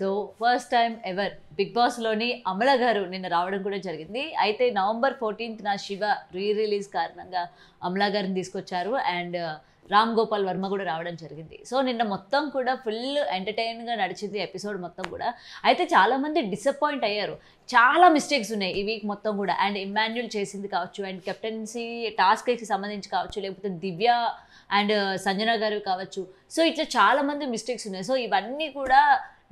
So first time ever Bigg బాస్లోని అమల గారు నిన్న రావడం కూడా జరిగింది. అయితే November 14th శివ రిలీజ్ కారణంగా అమల గారిని తీసుకొచ్చారు. అండ్ రామ్ గోపాల్ వర్మ కూడా రావడం జరిగింది. సో నిన్న మొత్తం కూడా ఫుల్ ఎంటర్టైన్గా నడిచింది ఎపిసోడ్ మొత్తం కూడా. అయితే చాలామంది డిసప్పాయింట్ అయ్యారు. చాలా మిస్టేక్స్ ఉన్నాయి ఈ వీక్ మొత్తం కూడా. అండ్ ఇమ్మాన్యుల్ చేసింది కావచ్చు, అండ్ కెప్టెన్సీ టాస్క్కి సంబంధించి కావచ్చు, లేకపోతే దివ్య అండ్ సంజన గారు కావచ్చు. సో ఇట్లా చాలామంది మిస్టేక్స్ ఉన్నాయి. సో ఇవన్నీ కూడా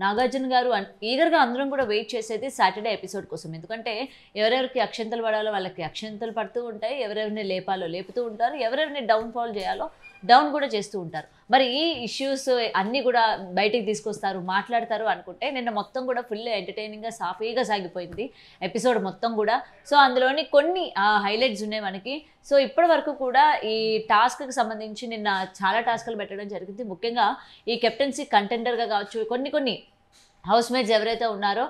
నాగార్జున గారు ఈగర్గా అందరం కూడా వెయిట్ చేసేది సాటర్డే ఎపిసోడ్ కోసం. ఎందుకంటే ఎవరెవరికి అక్షంతలు పడాలో వాళ్ళకి అక్షంతలు పడుతూ ఉంటాయి, ఎవరెవరిని లేపాలో లేపుతూ ఉంటారు, ఎవరెవరిని డౌన్ఫాల్ చేయాలో డౌన్ కూడా చేస్తూ ఉంటారు. మరి ఈ ఇష్యూస్ అన్నీ కూడా బయటికి తీసుకొస్తారు, మాట్లాడతారు అనుకుంటే నిన్న మొత్తం కూడా ఫుల్ ఎంటర్టైనింగ్గా సాఫీగా సాగిపోయింది ఎపిసోడ్ మొత్తం కూడా. సో అందులోని కొన్ని హైలైట్స్ ఉన్నాయి మనకి. సో ఇప్పటి వరకు కూడా ఈ టాస్క్కి సంబంధించి నిన్న చాలా టాస్క్లు పెట్టడం జరిగింది. ముఖ్యంగా ఈ కెప్టెన్సీ కంటెండర్గా కావచ్చు, కొన్ని హౌస్ మేట్స్ ఎవరైతే ఉన్నారో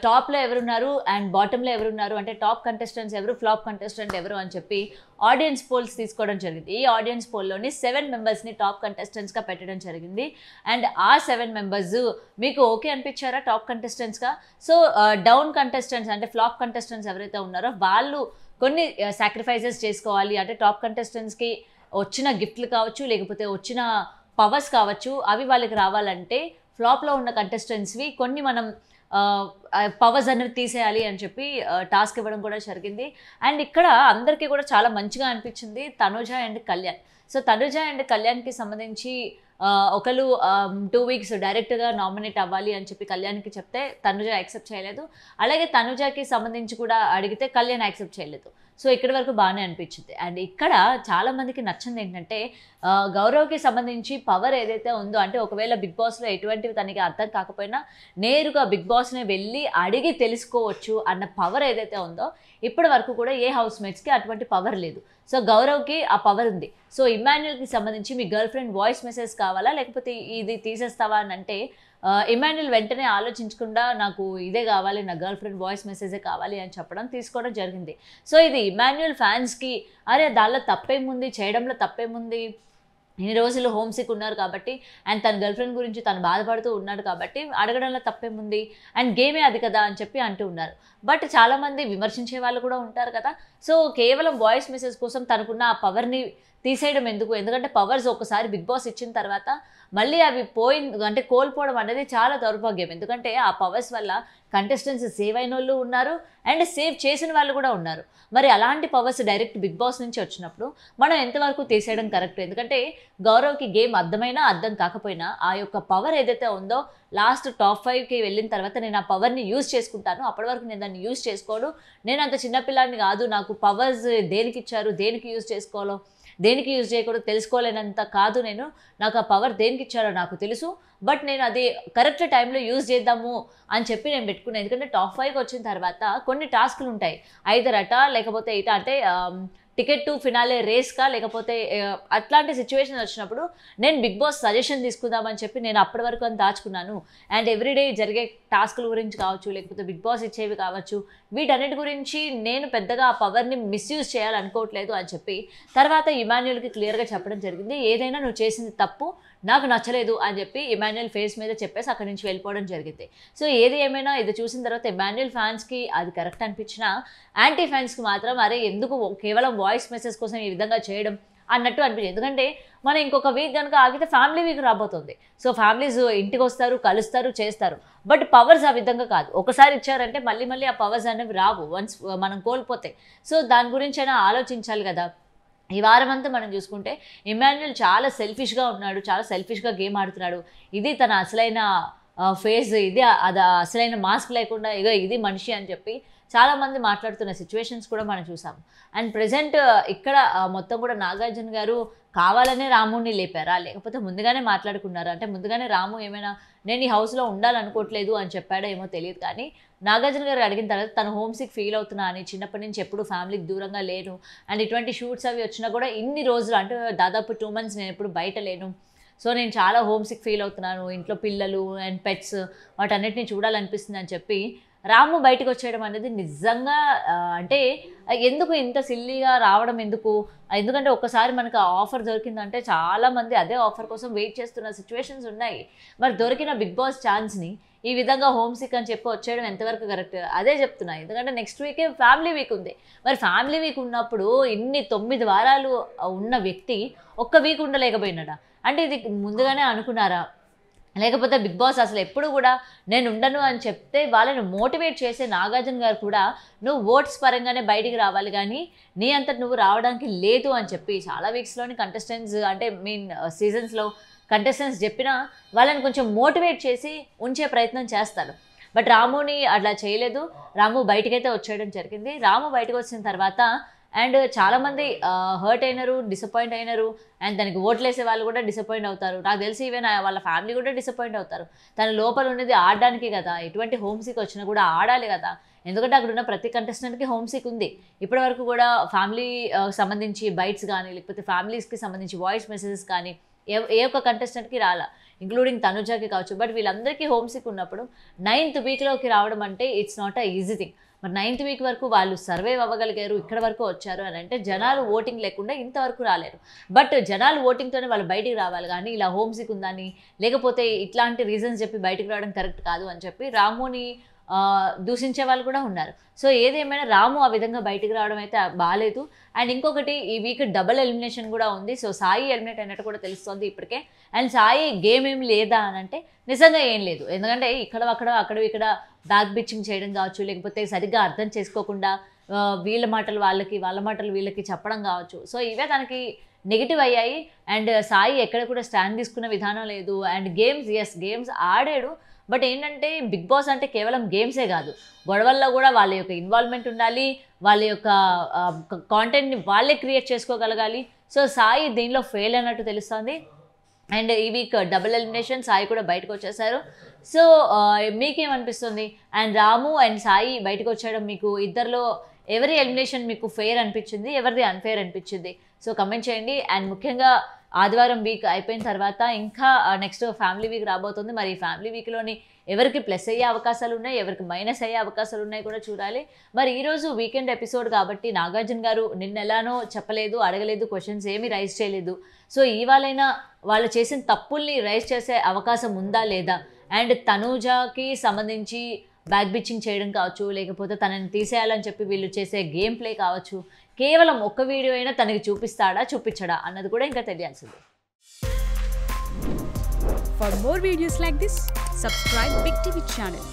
టాప్లో ఎవరున్నారు అండ్ బాటంలో ఎవరున్నారు, అంటే టాప్ కంటెస్టెంట్స్ ఎవరు, ఫ్లాప్ కంటెస్టెంట్ ఎవరు అని చెప్పి ఆడియన్స్ పోల్స్ తీసుకోవడం జరిగింది. ఈ ఆడియన్స్ పోల్లోని 7 మెంబర్స్ని టాప్ కంటెస్టెంట్స్గా పెట్టడం జరిగింది. అండ్ ఆ 7 మెంబర్స్ మీకు ఓకే అనిపించారా టాప్ కంటెస్టెంట్స్గా? సో డౌన్ కంటెస్టెంట్స్ అంటే ఫ్లాప్ కంటెస్టెంట్స్ ఎవరైతే ఉన్నారో వాళ్ళు కొన్ని సాక్రిఫైజెస్ చేసుకోవాలి. అంటే టాప్ కంటెస్టెంట్స్కి వచ్చిన గిఫ్ట్లు కావచ్చు, లేకపోతే వచ్చిన పవర్స్ కావచ్చు, అవి వాళ్ళకి రావాలంటే ఫ్లాప్లో ఉన్న కంటెస్టెంట్స్వి కొన్ని మనం పవర్స్ అనేది తీసేయాలి అని చెప్పి టాస్క్ ఇవ్వడం కూడా జరిగింది. అండ్ ఇక్కడ అందరికీ కూడా చాలా మంచిగా అనిపించింది Tanuja and Kalyan. So Tanuja and కళ్యాణ్కి సంబంధించి ఒకరు 2 weeks డైరెక్ట్గా నామినేట్ అవ్వాలి అని చెప్పి కళ్యాణ్కి చెప్తే తనుజ యాక్సెప్ట్ చేయలేదు. అలాగే తనుజకి సంబంధించి కూడా అడిగితే కళ్యాణ్ యాక్సెప్ట్ చేయలేదు. సో ఇక్కడి వరకు బాగానే అనిపించింది. అండ్ ఇక్కడ చాలామందికి నచ్చింది ఏంటంటే గౌరవ్కి సంబంధించి పవర్ ఏదైతే ఉందో, అంటే ఒకవేళ బిగ్ బాస్లో ఎటువంటివి తనకి అర్థం కాకపోయినా నేరుగా బిగ్ బాస్ని వెళ్ళి అడిగి తెలుసుకోవచ్చు అన్న పవర్ ఏదైతే ఉందో, ఇప్పటి వరకు కూడా ఏ హౌస్ మేట్స్కి అటువంటి పవర్ లేదు. సో గౌరవ్కి ఆ పవర్ ఉంది. సో ఇమ్మాన్యుల్కి సంబంధించి మీ గర్ల్ ఫ్రెండ్ వాయిస్ మెసేజ్ కావాలా లేకపోతే ఇది తీసేస్తావా అని అంటే ఇమ్మాన్యుల్ వెంటనే ఆలోచించకుండా నాకు ఇదే కావాలి, నా గర్ల్ ఫ్రెండ్ వాయిస్ మెసేజే కావాలి అని తీసుకోవడం జరిగింది. సో ఇది ఇమ్మాన్యుల్ ఫ్యాన్స్కి అరే దానిలో తప్పేముంది, చేయడంలో తప్పేముంది, ఇన్ని రోజులు హోమ్ సిక్ ఉన్నారు కాబట్టి అండ్ తన గర్ల్ ఫ్రెండ్ గురించి తను బాధపడుతూ ఉన్నాడు కాబట్టి అడగడంలో తప్పేముంది, అండ్ గేమే అది కదా అని చెప్పి అంటూ ఉన్నారు. బట్ చాలామంది విమర్శించే వాళ్ళు కూడా ఉంటారు కదా. సో కేవలం వాయిస్ మెసేజ్ కోసం తనకున్న ఆ పవర్ని తీసేయడం ఎందుకు? ఎందుకంటే పవర్స్ ఒకసారి బిగ్ బాస్ ఇచ్చిన తర్వాత మళ్ళీ అవి అంటే కోల్పోవడం అనేది చాలా దౌర్భాగ్యం. ఎందుకంటే ఆ పవర్స్ వల్ల కంటెస్టెంట్స్ సేవ్ అయిన వాళ్ళు ఉన్నారు అండ్ సేవ్ చేసిన వాళ్ళు కూడా ఉన్నారు. మరి అలాంటి పవర్స్ డైరెక్ట్ బిగ్ బాస్ నుంచి వచ్చినప్పుడు మనం ఎంతవరకు తీసేయడం కరెక్ట్? ఎందుకంటే గౌరవ్కి గేమ్ అర్థమైనా అర్థం కాకపోయినా ఆ యొక్క పవర్ ఏదైతే ఉందో లాస్ట్ టాప్ 5కి వెళ్ళిన తర్వాత నేను ఆ పవర్ని యూజ్ చేసుకుంటాను, అప్పటి వరకు నేను దాన్ని యూజ్ చేసుకోను, నేను అంత చిన్నపిల్లాడిని కాదు, నాకు పవర్స్ దేనికి ఇచ్చారు, దేనికి యూజ్ చేసుకోవాలో దేనికి యూజ్ చేయకూడదు తెలుసుకోలేనంత కాదు నేను, నాకు ఆ పవర్ దేనికి ఇచ్చారో నాకు తెలుసు, బట్ నేను అది కరెక్ట్ టైంలో యూజ్ చేద్దాము అని చెప్పి నేను పెట్టుకున్నాను. ఎందుకంటే టాప్ 5కి వచ్చిన తర్వాత కొన్ని టాస్క్లు ఉంటాయి, ఐదర్ అట లేకపోతే ఇట, అంటే టికెట్ టు ఫినాలే రేస్కా లేకపోతే అట్లాంటి సిచ్యువేషన్ వచ్చినప్పుడు నేను బిగ్ బాస్ సజెషన్ తీసుకుందామని చెప్పి నేను అప్పటి వరకు అని దాచుకున్నాను. అండ్ ఎవ్రీడే జరిగే టాస్క్ల గురించి కావచ్చు, లేకపోతే బిగ్ బాస్ ఇచ్చేవి కావచ్చు, వీటన్నిటి గురించి నేను పెద్దగా ఆ పవర్ని మిస్యూజ్ చేయాలనుకోవట్లేదు అని చెప్పి తర్వాత ఇమాన్యుల్కి క్లియర్గా చెప్పడం జరిగింది. ఏదైనా నువ్వు చేసింది తప్పు, నాకు నచ్చలేదు అని చెప్పి ఇమాన్యుల్ ఫేస్ మీద చెప్పేసి అక్కడి నుంచి వెళ్ళిపోవడం జరిగింది. సో ఏది ఏమైనా ఇది చూసిన తర్వాత ఇమాన్యుల్ ఫ్యాన్స్కి అది కరెక్ట్ అనిపించినా యాంటీ ఫ్యాన్స్కి మాత్రం అరే ఎందుకు కేవలం వాయిస్ మెసేజ్ కోసం ఈ విధంగా చేయడం అన్నట్టు అనిపించింది. ఎందుకంటే మనం ఇంకొక వీక్ కనుక ఆగితే ఫ్యామిలీ వీక్ రాబోతుంది. సో ఫ్యామిలీస్ ఇంటికి వస్తారు, కలుస్తారు, చేస్తారు, బట్ పవర్స్ ఆ విధంగా కాదు. ఒకసారి ఇచ్చారంటే మళ్ళీ ఆ పవర్స్ అనేవి రావు వన్స్ మనం కోల్పోతే. సో దాని గురించి అయినా ఆలోచించాలి కదా. ఈ వారం అంతా మనం చూసుకుంటే ఇమ్మాన్యుల్ చాలా సెల్ఫిష్గా ఉన్నాడు, చాలా సెల్ఫిష్గా గేమ్ ఆడుతున్నాడు. ఇది తన అసలైన ఫేస్, ఇది అది అసలైన మాస్క్ లేకుండా ఇగో ఇది మనిషి అని చెప్పి చాలామంది మాట్లాడుతున్న సిచ్యువేషన్స్ కూడా మనం చూసాం. అండ్ ప్రజెంట్ ఇక్కడ మొత్తం కూడా నాగార్జున గారు కావాలనే రాముని లేపారా లేకపోతే ముందుగానే మాట్లాడుకున్నారా, అంటే ముందుగానే రాము ఏమైనా నేను ఈ హౌస్లో ఉండాలనుకోవట్లేదు అని చెప్పాడో ఏమో తెలియదు. కానీ నాగార్జున గారు అడిగిన తర్వాత తను హోమ్ సిక్ ఫీల్ అవుతున్నా అని, చిన్నప్పటి నుంచి ఎప్పుడు ఫ్యామిలీకి దూరంగా లేను, అండ్ ఇటువంటి షూట్స్ అవి వచ్చినా కూడా ఇన్ని రోజులు అంటే దాదాపు 2 months నేను ఎప్పుడు బయట లేను, సో నేను చాలా హోమ్ సిక్ ఫీల్ అవుతున్నాను, ఇంట్లో పిల్లలు అండ్ పెట్స్ వాటన్నిటిని చూడాలనిపిస్తుంది అని చెప్పి రాము బయటకు వచ్చేయడం అనేది నిజంగా అంటే ఎందుకు ఇంత సిల్లీగా రావడం ఎందుకు? ఎందుకంటే ఒక్కసారి మనకు ఆ ఆఫర్ దొరికిందంటే చాలామంది అదే ఆఫర్ కోసం వెయిట్ చేస్తున్న సిచ్యువేషన్స్ ఉన్నాయి. మరి దొరికిన బిగ్ బాస్ ఛాన్స్ని ఈ విధంగా హోమ్ సిక్ అని చెప్పి వచ్చేయడం ఎంతవరకు కరెక్ట్? అదే చెప్తున్నా. ఎందుకంటే నెక్స్ట్ వీకే ఫ్యామిలీ వీక్ ఉంది. మరి ఫ్యామిలీ వీక్ ఉన్నప్పుడు ఇన్ని 9 వారాలు ఉన్న వ్యక్తి ఒక్క వీక్ ఉండలేకపోయినాడా? అంటే ఇది ముందుగానే అనుకున్నారా? లేకపోతే బిగ్ బాస్ అసలు ఎప్పుడు కూడా నేను ఉండను అని చెప్తే వాళ్ళని మోటివేట్ చేసే నాగార్జున గారు కూడా నువ్వు ఓట్స్ పరంగానే బయటికి రావాలి కానీ నీ అంతటి నువ్వు రావడానికి లేదు అని చెప్పి చాలా వీక్స్లోని కంటెస్టెంట్స్ అంటే సీజన్స్లో కంటెస్టెంట్స్ చెప్పినా వాళ్ళని కొంచెం మోటివేట్ చేసి ఉంచే ప్రయత్నం చేస్తారు. బట్ రాముని అట్లా చేయలేదు. రాము బయటకైతే వచ్చేయడం జరిగింది. రాము బయటకు వచ్చిన తర్వాత అండ్ చాలామంది హర్ట్ అయినారు, డిసప్పాయింట్ అయినారు. అండ్ దానికి ఓట్లేసే వాళ్ళు కూడా డిసప్పాయింట్ అవుతారు. నాకు తెలిసి ఈవెన్ వాళ్ళ ఫ్యామిలీ కూడా డిసప్పాయింట్ అవుతారు. తన లోపల ఉన్నది ఆడడానికి కదా, ఎటువంటి హోమ్ సిక్ వచ్చినా కూడా ఆడాలి కదా. ఎందుకంటే అక్కడ ఉన్న ప్రతి కంటెస్టెంట్కి హోమ్ సిక్ ఉంది. ఇప్పటి వరకు కూడా ఫ్యామిలీ సంబంధించి బైట్స్ కానీ లేకపోతే ఫ్యామిలీస్కి సంబంధించి వాయిస్ మెసేజెస్ కానీ ఏ ఒక్క కంటెస్టెంట్కి రాలా, ఇంక్లూడింగ్ తనుజాకి కావచ్చు. బట్ వీళ్ళందరికీ హోమ్ సిక్ ఉన్నప్పుడు 9th వీక్లోకి రావడం అంటే it's not a easy thing. మరి 9th వీక్ వరకు వాళ్ళు సర్వైవ్ అవ్వగలిగారు, ఇక్కడ వరకు వచ్చారు అని అంటే జనాలు ఓటింగ్ లేకుండా ఇంతవరకు రాలేరు. బట్ జనాలు ఓటింగ్తోనే వాళ్ళు బయటికి రావాలి కానీ ఇలా హోమ్ సిక్ ఉందని లేకపోతే ఇట్లాంటి రీజన్స్ చెప్పి బయటికి రావడం కరెక్ట్ కాదు అని చెప్పి రాముని దూషించే వాళ్ళు కూడా ఉన్నారు. సో ఏదేమైనా రాము ఆ విధంగా బయటికి రావడం అయితే బాగాలేదు. అండ్ ఇంకొకటి ఈ వీక్ డబుల్ ఎలిమినేషన్ కూడా ఉంది. సో సాయి ఎలిమినేట్ అయినట్టు కూడా తెలుస్తుంది ఇప్పటికే. అండ్ సాయి గేమ్ ఏం లేదా అని అంటే నిజంగా ఏం లేదు. ఎందుకంటే ఇక్కడ బ్యాక్ బిచ్చింగ్ చేయడం కావచ్చు, లేకపోతే సరిగ్గా అర్థం చేసుకోకుండా వీళ్ళ మాటలు వాళ్ళకి వాళ్ళ మాటలు వీళ్ళకి చెప్పడం కావచ్చు. సో ఇవే తనకి నెగిటివ్ అయ్యాయి. అండ్ సాయి ఎక్కడ కూడా స్టాండ్ తీసుకున్న విధానం లేదు. అండ్ గేమ్స్ ఆడాడు. బట్ ఏంటంటే బిగ్ బాస్ అంటే కేవలం గేమ్సే కాదు, గొడవల్లో కూడా వాళ్ళ యొక్క ఇన్వాల్వ్మెంట్ ఉండాలి, వాళ్ళ యొక్క కాంటెంట్ని వాళ్ళే క్రియేట్ చేసుకోగలగాలి. సో సాయి దీనిలో ఫెయిల్ అన్నట్టు తెలుస్తుంది. అండ్ ఈ వీక్ డబుల్ ఎలిమినేషన్, సాయి కూడా బయటకు వచ్చేసారు. సో మీకేమనిపిస్తుంది? అండ్ రాము అండ్ సాయి బయటకు వచ్చేయడం మీకు ఇద్దరిలో ఎవరి ఎలిమినేషన్ మీకు ఫెయిర్ అనిపించింది, ఎవరిది అన్ఫెయిర్ అనిపించింది? సో కమెంట్ చేయండి. అండ్ ముఖ్యంగా ఆదివారం వీక్ అయిపోయిన తర్వాత ఇంకా నెక్స్ట్ ఫ్యామిలీ వీక్ రాబోతుంది. మరి ఈ ఫ్యామిలీ వీక్లోని ఎవరికి ప్లస్ అయ్యే అవకాశాలు ఉన్నాయి, ఎవరికి మైనస్ అయ్యే అవకాశాలు ఉన్నాయి కూడా చూడాలి. మరి ఈరోజు వీకెండ్ ఎపిసోడ్ కాబట్టి నాగార్జున గారు నిన్నెలానో చెప్పలేదు, అడగలేదు, క్వశ్చన్స్ ఏమీ రైజ్ చేయలేదు. సో ఇవాళైనా వాళ్ళు చేసిన తప్పుల్ని రైజ్ చేసే అవకాశం ఉందా లేదా? అండ్ తనూజాకి సంబంధించి బ్యాక్ బిచ్చింగ్ చేయడం కావచ్చు, లేకపోతే తనని తీసేయాలని చెప్పి వీళ్ళు చేసే గేమ్ ప్లే కావచ్చు, కేవలం ఒక్క వీడియో అయినా తనకి చూపించడా అన్నది కూడా ఇంకా తెలియాల్సింది. For more videos like this, subscribe Big TV channel.